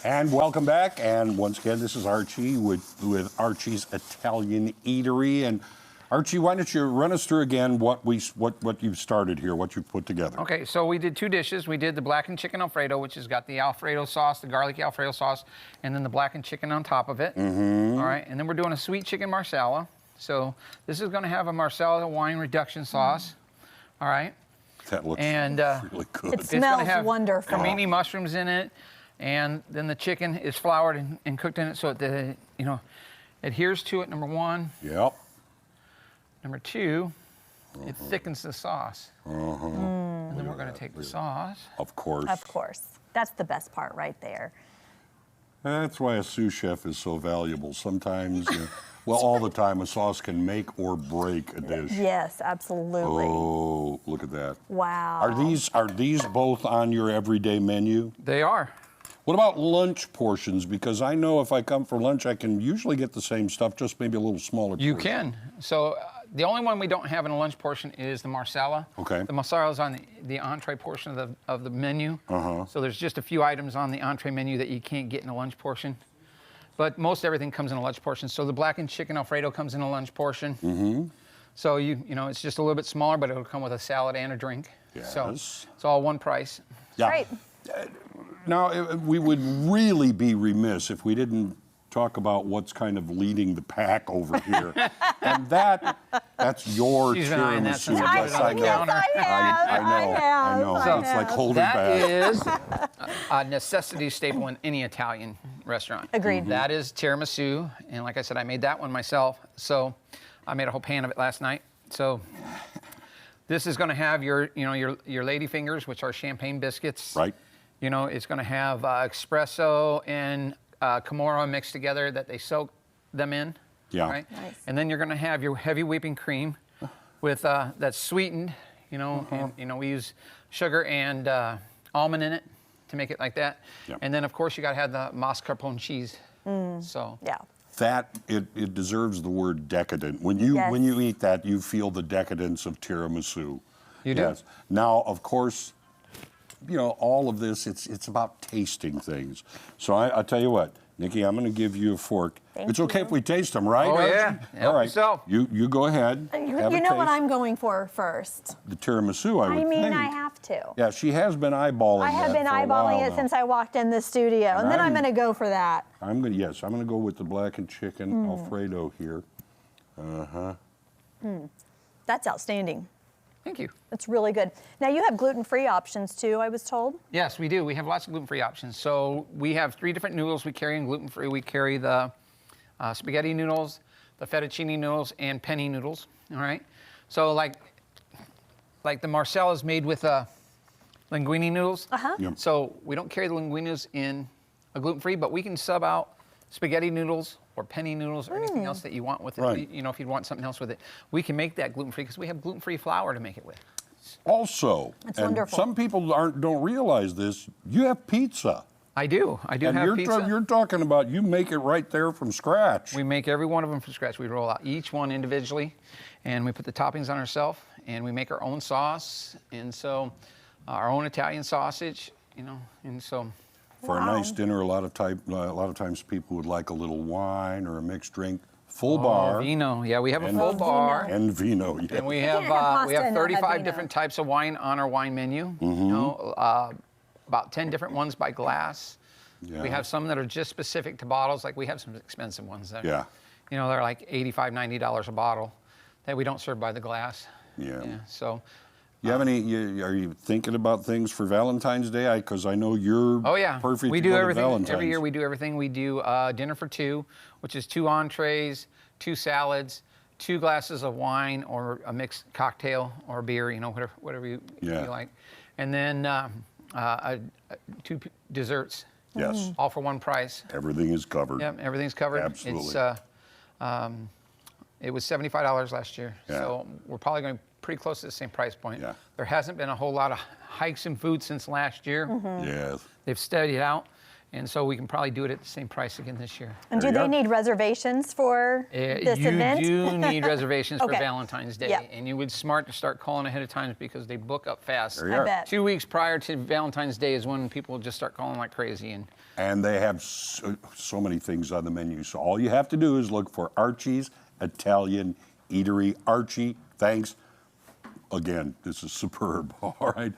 And welcome back. And once again, this is Archie with Archie's Italian Eatery. And Archie, why don't you run us through again what you've started here, what you've put together? Okay, so we did two dishes. We did the blackened chicken Alfredo, which has got the Alfredo sauce, the garlicky Alfredo sauce, and then the blackened chicken on top of it. Mm-hmm. All right, and then we're doing a sweet chicken Marsala. So this is going to have a Marsala wine reduction sauce. All right. That looks really good. It smells wonderful. Cremini mushrooms in it, and then the chicken is floured and cooked in it, so it adheres to it. Number one. Yep. Number two, it thickens the sauce. And then we're going to take the sauce. Of course. Of course. That's the best part right there. That's why a sous chef is so valuable. Sometimes, well, all the time, a sauce can make or break a dish. Yes, absolutely. Oh, look at that. Wow. Are these both on your everyday menu? They are. What about lunch portions? Because I know if I come for lunch, I can usually get the same stuff, just maybe a little smaller You portion. can. So the only one we don't have in a lunch portion is the Marsala. Okay. The Marsala is on the entree portion of the menu. So there's just a few items on the entree menu that you can't get in a lunch portion. But most everything comes in a lunch portion. So the blackened chicken Alfredo comes in a lunch portion. So you know it's just a little bit smaller, but it'll come with a salad and a drink. Yes. So it's all one price. Yeah. Great. Now, we would really be remiss if we didn't talk about what's kind of leading the pack over here. And that's your She's been eyeing that tiramisu. since I put it on the counter. I know. It's like holding back. That is a necessity staple in any Italian restaurant. Agreed. That is tiramisu, and like I said, I made that one myself. So I made a whole pan of it last night. So this is going to have your lady fingers, which are champagne biscuits. Right. You know, it's going to have espresso and Camorra mixed together that they soak them in. Yeah. Right? Nice. And then you're going to have your heavy whipping cream with that's sweetened. You know, and, we use sugar and almond in it to make it like that. Yep. And then of course you got to have the mascarpone cheese. So Yeah. That it deserves the word decadent. When you eat that, you feel the decadence of tiramisu. You do. Yes. Now, of course, all of this, it's about tasting things. So I tell you what, Nikki, I'm going to give you a fork. It's okay if we taste them, right? Oh, Archie? yeah. All right. So. You go ahead. You have a know what taste. I'm going for first. The tiramisu, I would think. I have to. Yeah, she has been eyeballing I have that been for a while eyeballing it now. since I walked in the studio, and then I'm going to go for that. I'm going to go with the blackened chicken Alfredo here. That's outstanding. thank you. It's really good. Now you have gluten-free options too, I was told. Yes, we do. We have lots of gluten-free options. So we have 3 different noodles we carry in gluten-free. We carry the spaghetti noodles, the fettuccine noodles, and penne noodles. All right. So like the Marsala is made with linguine noodles. Yep. So we don't carry the linguine noodles in a gluten-free, but we can sub out spaghetti noodles or penne noodles or anything else that you want with it. Right. If you'd want something else with it, we can make that gluten-free because we have gluten-free flour to make it with. Also, That's and wonderful. some people don't realize this, you have pizza. I do. I do And have you're pizza. you're talking about you make it right there from scratch. We make every one of them from scratch. We roll out each one individually, and we put the toppings on ourselves, and we make our own sauce, and so our own Italian sausage, and so. For a nice dinner, a lot of times people would like a little wine or a mixed drink. Full bar. Vino. Yeah, we have a And- full bar. And vino, yeah. And we can't have have pasta and not have 35 vino. different types of wine on our wine menu. About 10 different ones by glass. Yeah. We have some that are just specific to bottles. Like we have some expensive ones that Yeah. they're like $85, $90 a bottle that we don't serve by the glass. Yeah. So. You have are you thinking about things for Valentine's Day? Because I know you're Oh yeah, perfect we to do go to everything. Valentine's. Every year we do everything. We do dinner for 2, which is 2 entrees, 2 salads, 2 glasses of wine or a mixed cocktail or beer, whatever you like, and then 2 desserts. Yes. All for one price. Everything is covered. Yep, everything's covered. Absolutely. It was $75 last year, Yeah. so we're probably going pretty close to the same price point. Yeah. There hasn't been a whole lot of hikes in food since last year. Yes. They've steadied out, and so we can probably do it at the same price again this year. And There do you they go. need reservations for this event? You do need reservations for Okay. Valentine's Day, Yep. and you would smart to start calling ahead of time because they book up fast. There you I are. bet. 2 weeks prior to Valentine's Day is when people just start calling like crazy, and And they have so many things on the menu. So all you have to do is look for Archie's Italian Eatery. Archie, thanks. Again, this is superb. All right.